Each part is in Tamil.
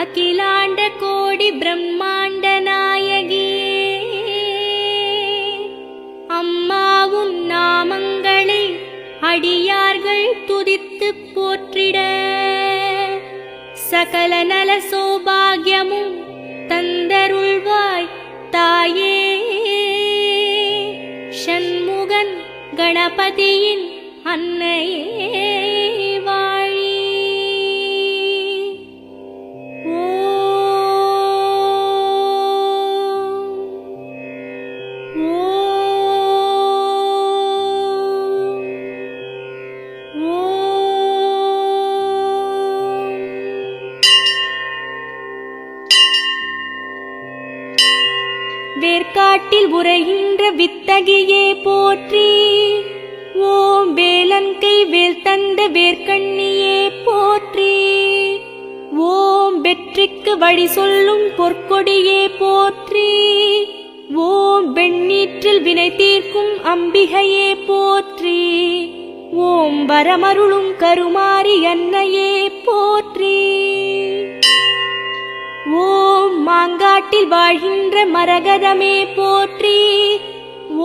அகிலாண்ட கோடி பிரம்மாண்ட நாயகியே, அம்மாவும் நாமங்களை அடியார்கள் துதித்துப் போற்றிட, சகல நல சௌபாகியமும் தந்தருள்வாய் தாயே. ஷண்முகன் கணபதியின் அன்னையே வாழி. வேர்க்காட்டில் உரைகின்ற வித்தகியே போற்றி, ஓம் வேலன்கை வேல் தந்த வேர்க்கண்ணியே போற்றி, ஓம் வெற்றிக்கு வழி சொல்லும் பொற்கொடியே போற்றி, ஓம் வெண்ணீற்றில் வினை தீர்க்கும் அம்பிகையே போற்றி, ஓம் வரமருளும் கருமாரி அன்னையே போற்றி, ஓம் மாங்காட்டில் வாழ்கின்ற மரகதமே போற்றி,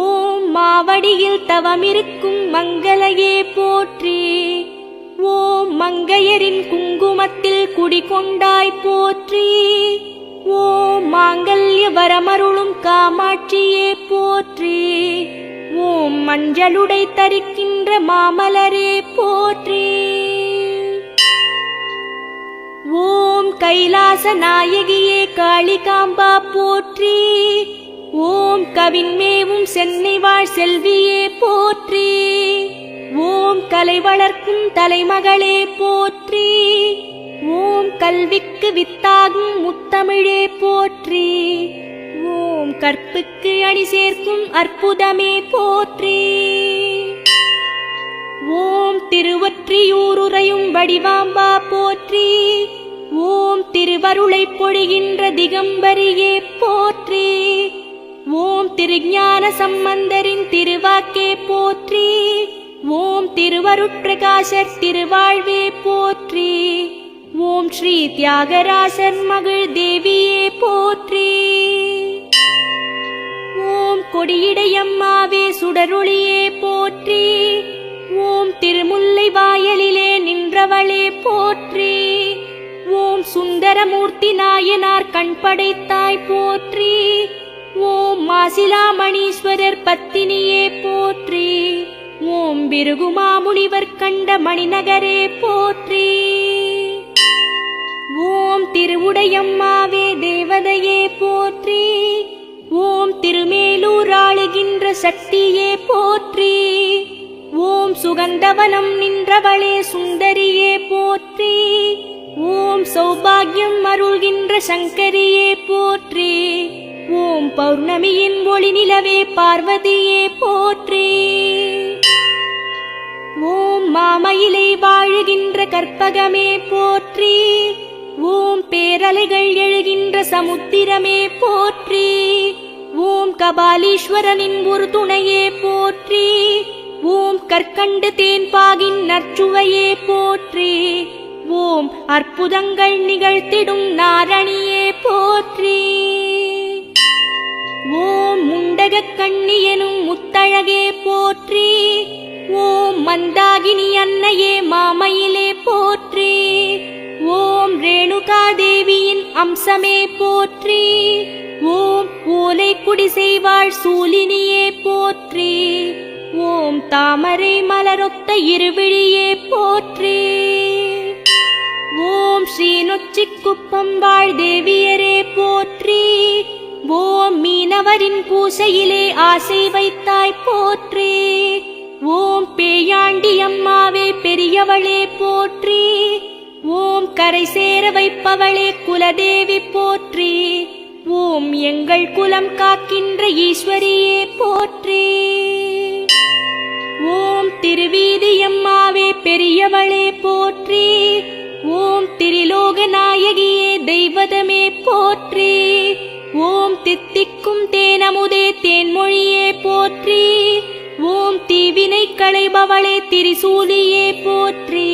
ஓம் மாவடியில் தவமிருக்கும் மங்களையே போற்றி, ஓம் மங்கையரின் குங்குமத்தில் குடிகொண்டாய் போற்றி, ஓம் மாங்கல்ய வரமருளும் காமாட்சியே போற்றி, ஓம் மஞ்சளுடை தரிக்கின்ற மாமலரே போற்றி, ஓம் கைலாச நாயகியே காளிகாம்பா போற்றி, ஓம் கவின்மேவும் சென்னை வாழ் செல்வியே போற்றி, ஓம் கலை வளர்க்கும் தலைமகளே போற்றி, ஓம் கல்விக்கு வித்தாகும் முத்தமிழே போற்றி, ஓம் கற்புக்கு அணி சேர்க்கும் அற்புதமே போற்றி, ஓம் திருவொற்றியூருரையும் வடிவாம்பா போற்றி, ஓம் திருவருளை பொழிகின்ற திகம்பரியே போற்றி, ஓம் திருஞான சம்பந்தரின் திருவாக்கே போற்றி, ஓம் திருவருட்பிரகாசர் திருவாழ்வே போற்றி, ஓம் ஸ்ரீ தியாகராசர் மகள் தேவியே போற்றி, ஓம் கொடியிடையம்மாவே சுடரொளியே போற்றி, ஓம் திருமுல்லை வாயலிலே நின்றவளே போற்றி, ஓம் சுந்தரமூர்த்தி நாயனார் கண் படைத்தாய் போற்றி, ஓம் மாசிலாமணீஸ்வரர் பத்தினியே போற்றி, ஓம் பிருகுமாமுனிவர் கண்ட மணிநகரே போற்றி, ஓம் திருவுடையம்மாவே தேவதையே போற்றி, ஓம் திருமேலூர் ஆளுகின்ற சக்தியே போற்றி, ஓம் சுகந்தவனம் நின்றவளே சுந்தரியே போற்றி, ஓம் சௌபாகியம் அருள்கின்ற சங்கரியே போற்றி, ஓம் பௌர்ணமியின் ஒளி நிலவே பார்வதியே போற்றி, ஓம் மாமயிலை வாழுகின்ற கற்பகமே போற்றி, ஓம் பேரலைகள் எழுகின்ற சமுத்திரமே போற்றி, ஓம் கபாலீஸ்வரனின் ஒரு துணையே போற்றி, ஓம் கற்கண்டு தேன்பாகின் நற்சுவையே போற்றி, ஓம் அற்புதங்கள் நிகழ்த்திடும் நாரணியே போற்றி, ஓம் முண்டகக் கண்ணி எனும் முத்தழகே போற்றி, ஓம் மந்தாகினி அன்னையே மாமயிலே போற்றி, ஓம் ரேணுகா தேவியின் அம்சமே போற்றி, ஓம் ஓலை குடிசை வாழ் சூலினியே போற்றி, ஓம் தாமரை மலரொத்த இருவிழியே போற்றி, ஓம் ஸ்ரீநொச்சிக்குப்பம் வாழ் தேவியரே போற்றி, ஓம் மீனவரின் பூசையிலே ஆசை வைத்தாய் போற்றி, ஓம் பேயாண்டி அம்மாவே பெரியவளே போற்றி, ஓம் கரை சேர வைப்பவளே குலதேவி போற்றி, ஓம் எங்கள் குலம் காக்கின்ற ஈஸ்வரியே போற்றி, ஓம் திருவீதியம்மாவே பெரியவளே போற்றி, ஓம் திரிலோக நாயகியே தெய்வதமே போற்றி, ஓம் தித்திக்கும் தேனமுதே தேன்மொழியே போற்றி, ஓம் தீவினை களைபவளே திரிசூலியே போற்றி,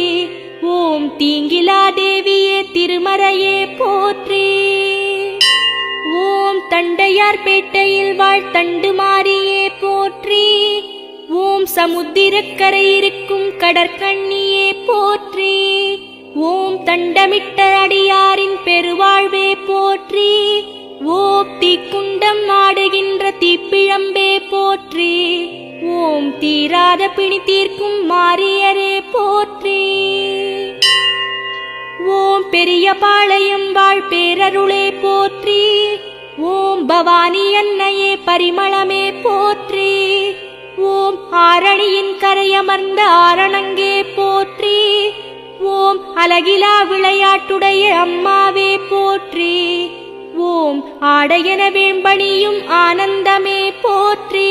ஓம் தீங்கிலா தேவியே திருமறையே போற்றி. ஓம் தண்டையார்பேட்டையில் வாழ் தண்டு மாரியே போற்றி. ஓம் சமுத்திரக்கரை இருக்கும் கடற்கண்ணியே போற்றி. ஓம் தண்டமிட்ட அடியாரின் பெருவாழ்வே போற்றி. ஓம் தீக்குண்டம் ஆடுகின்ற தீப்பிழம்பே போற்றி. ஓம் தீராத பிணி தீர்க்கும் மாரியரே போற்றி. ஓம் பெரிய பாளையம் வாழ் பேரருளே போற்றி. ஓம் பவானி அன்னையே பரிமளமே போற்றி. ஓம் ஆரணியின் கரையமர்ந்த ஆரணங்கே போற்றி. ஓம் அழகிலா விளையாட்டுடைய அம்மாவே போற்றி. ஓம் ஆடையன வேம்பணியும் ஆனந்தமே போற்றி.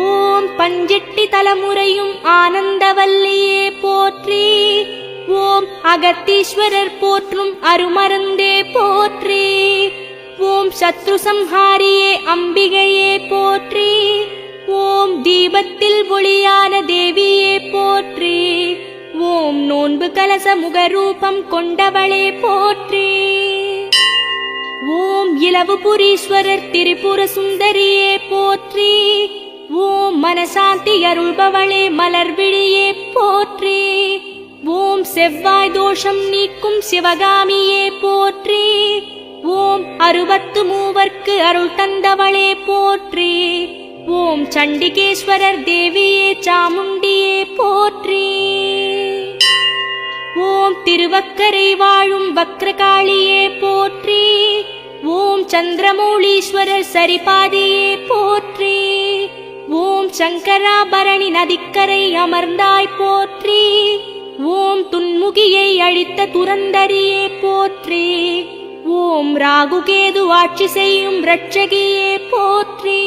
ஓம் பஞ்செட்டி தலைமுறையும் ஆனந்தவல்லியே போற்றி. ஓம் அகத்தீஸ்வரர் போற்றும் அருமருந்தே போற்றி. ஓம் சத்ரு சம்ஹாரியே அம்பிகையே போற்றி. ஓம் தீபத்தில் ஒளியான தேவியே போற்றி. ஓம் நோன்பு கலச முகரூபம் கொண்டவளே போற்றி. ஓம் இலவுபுரீஸ்வரர் திரிபுர சுந்தரியே போற்றி. ஓம் மனசாந்தி அருள்பவளே மலர்விழியே போற்றி. ஓம் செவ்வாய் தோஷம் நீக்கும் சிவகாமியே போற்றி. ஓம் 63 அருள் தந்தவளே போற்றி. ஓம் சண்டிகேஸ்வரர் தேவியே சாமுண்டியே போற்றி. ஓம் திருவக்கரை வாழும் வக்ரகாளியே போற்றி. ஓம் சந்திரமௌலீஸ்வரர் சரிபாதியே போற்றி. ஓம் சங்கராபரணி நதிக்கரை அமர்ந்தாய் போற்றி. ஓம் துன்முகியை அழித்த துரந்தரியே போற்றி. ஓம் ராகுகேது ஆட்சி செய்யும் ரட்சகியே போற்றி.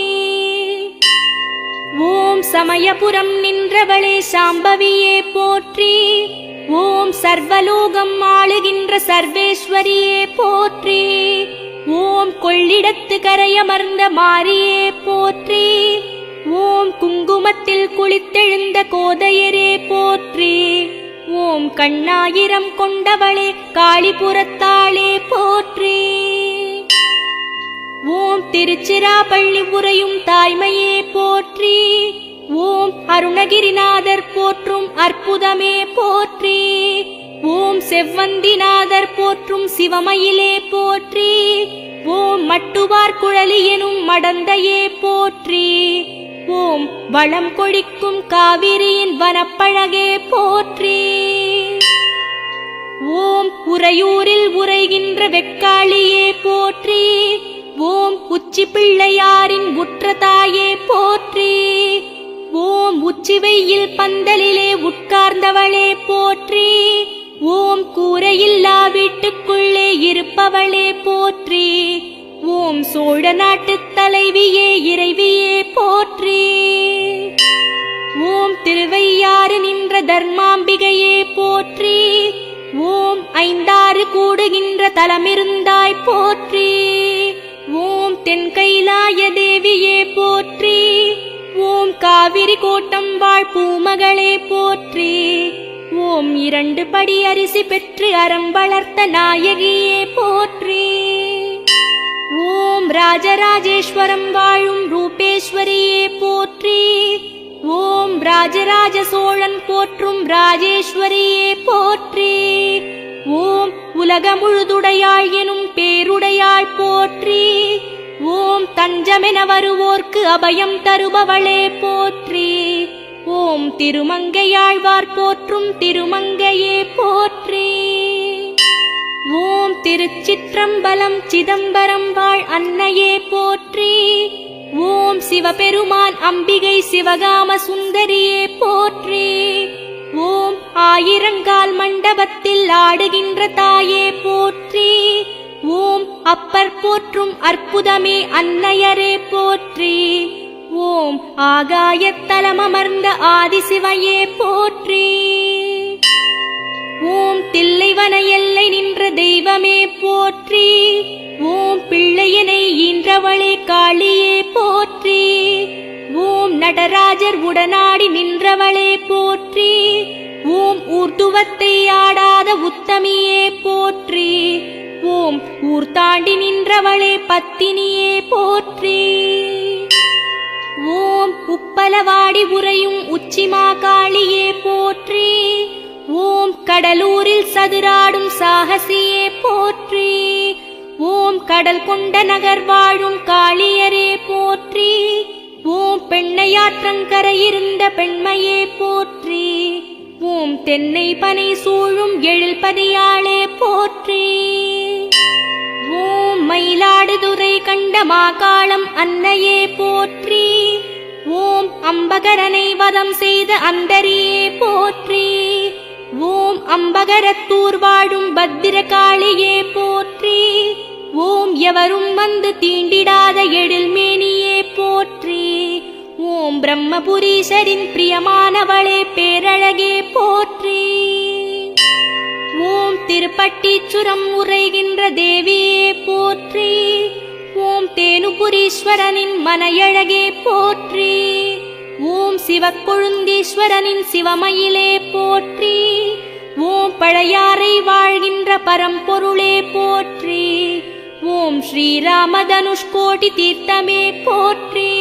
ஓம் சமயபுரம் நின்றவளே சாம்பவியே போற்றி. ஓம் சர்வலோகம் ஆளுகின்ற சர்வேஸ்வரியே போற்றி. ஓம் கொள்ளிடத்து கரையமர்ந்த மாரியே போற்றி. ஓம் குங்குமத்தில் குளித்தெழுந்த கோதையரே போற்றி. ஓம் கண்ணாயிரம் கொண்டவளே காளிபுரத்தாளே போற்றி. ஓம் திருச்சிராப்பள்ளி உறையும் தாய்மையே போற்றி. ஓம் அருணகிரிநாதர் போற்றும் அற்புதமே போற்றி. ஓம் செவ்வந்திநாதர் போற்றும் சிவமயிலே போற்றி. ஓம் மட்டுவார் குழலி எனும் மடந்தையே போற்றி. ஓம் வளம் கொழிக்கும் காவிரியின் வனப்பழகே போற்றி. ஓம் உறையூரில் உறைகின்ற வெக்காளியே போற்றி. ஓம் உச்சி பிள்ளையாரின் உற்ற தாயே போற்றி. ஓம் உச்சி வெயில் பந்தலிலே உட்கார்ந்தவளே போற்றி. ஓம் கூரையில்லா வீட்டுக்குள்ளே இருப்பவளே போற்றி. ஓம் சோழ நாட்டுத் தலைவியே இறைவியே போற்றி. ஓம் திருவையாறு நின்ற தர்மாம்பிகையே போற்றி. ஓம் 5 கூடுகின்ற தலமிருந்தாய் போற்றி. ஓம் தென்கைலாய தேவியே போற்றி. ஓம் காவிரி கோட்டம் வாழ் பூமகளே போற்றி. ஓம் 2 படி அரிசி பெற்று அறம் வளர்த்த நாயகியே போற்றி. ஓம் ராஜராஜேஸ்வரம் வாழும் ரூபேஸ்வரியே போற்றி. ஓம் ராஜராஜ சோழன் போற்றும் ராஜேஸ்வரியே போற்றி. ஓம் உலகமுழுதுடையாள் எனும் பேருடையாள் போற்றி. ஓம் தஞ்சமென வருவோர்க்கு அபயம் தருபவளே போற்றி. ஓம் திருமங்கையாழ்வார் போற்றும் திருமங்கையே போற்றி. ஓம் திருச்சிற்றம்பலம் சிதம்பரம் வாழ் அன்னையே போற்றி. ஓம் சிவபெருமான் அம்பிகை சிவகாம சுந்தரியே போற்றி. ஓம் ஆயிரங்கால் மண்டபத்தில் ஆடுகின்ற தாயே போற்றி. ஓம் அப்பர் போற்றும் அற்புதமே அன்னையரே போற்றி. ஓம் ஆகாயத்தலமர்ந்த ஆதிசிவையே போற்றி. ஓம் தில்லைவன எல்லை நின்ற தெய்வமே போற்றி. ஓம் பிள்ளையனை ஈன்றவளே காளியே போற்றி. ஓம் நடராஜர் உடனாடி நின்றவளே போற்றி. ஓம் ஊர்துவத்தை ஆடாத மாறாத உத்தமியே போற்றி. ஓம் ஊர் தாண்டி நின்றவளே பத்தினியே போற்றி. ஓம் உப்பலவாடி உறையும் உச்சிமா காளியே போற்றி. ஓம் கடலூரில் சதுராடும் சாகசியே போற்றி. ஓம் கடல் கொண்ட நகர் வாழும் காளியரே போற்றி. ஓம் பெண்ணையாற்றங்கரையிருந்த பெண்மையே போற்றி. ஓம் தென்னை பனை சூழும் எழில்பதியாளே போற்றி. ஓம் மயிலாடுதுறை கண்ட மாகாளம் அன்னையே போற்றி. ஓம் அம்பகரனை வதம் செய்த அந்தரியே போற்றி. ஓம் அம்பகரத்தூர் வாழும் பத்திரகாளியே போற்றி. ஓம் எவரும் வந்து தீண்டிடாத எழில்மேனியே போற்றி. ஓம் பிரம்மபுரீசரின் பிரியமானவளே பேரழகே போற்றி. ஓம் திருப்பட்டீச்சுரம் உரைகின்ற தேவியே போற்றி. ஓம் தேனுபுரீஸ்வரனின் மனையழகே போற்றி. ஓம் சிவக்கொழுந்தீஸ்வரனின் சிவமயிலே போற்றி. ஓம் பழையாறை வாழ்கின்ற பரம்பொருளே போற்றி. ஓம் ஸ்ரீராமதனுஷ்கோடி தீர்த்தமே போற்றி.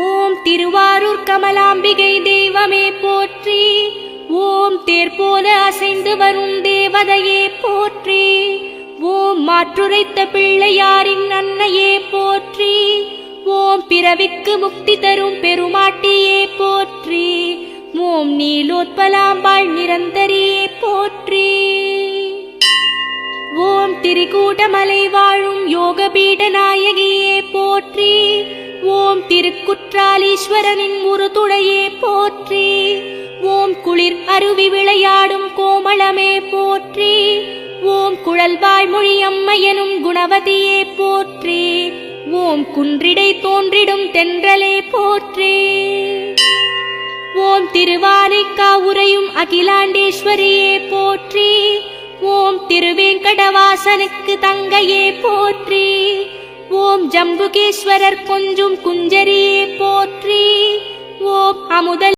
ஓம் திருவாரூர் கமலாம்பிகை தெய்வமே போற்றி. ஓம் தேர்போல அசைந்து வரும் தேவதையே போற்றி. ஓம் மாற்றுரைத்த பிள்ளையாரின் அன்னையே போற்றி. ஓம் பிறவிக்கு முக்தி தரும் பெருமாட்டியே போற்றி. ஓம் நீலோத்பலாம்பாள் நிரந்தரியே போற்றி. ஓம் திரிகூடமலை வாழும் யோகபீட நாயகியே போற்றி. ஓம் திருக்குற்றாலீஸ்வரனின் உருதுடையே போற்றி. ஓம் குளிர் அருவி விளையாடும் கோமளமே போற்றி. ஓம் குழல்வாய் மொழியம்மையனும் குணவதியே போற்றி. ஓம் குன்றிடை தோன்றிடும் தென்றலே போற்றி. ஓம் திருவானைக்கா உரையும் அகிலாண்டேஸ்வரியே போற்றி. ஓம் திருவேங்கடவாசனுக்கு தங்கையே போற்றி. ஓம் ஜம்புகேஸ்வரர் கொஞ்சும் குஞ்சரியே போற்றி. ஓம் அமுதல்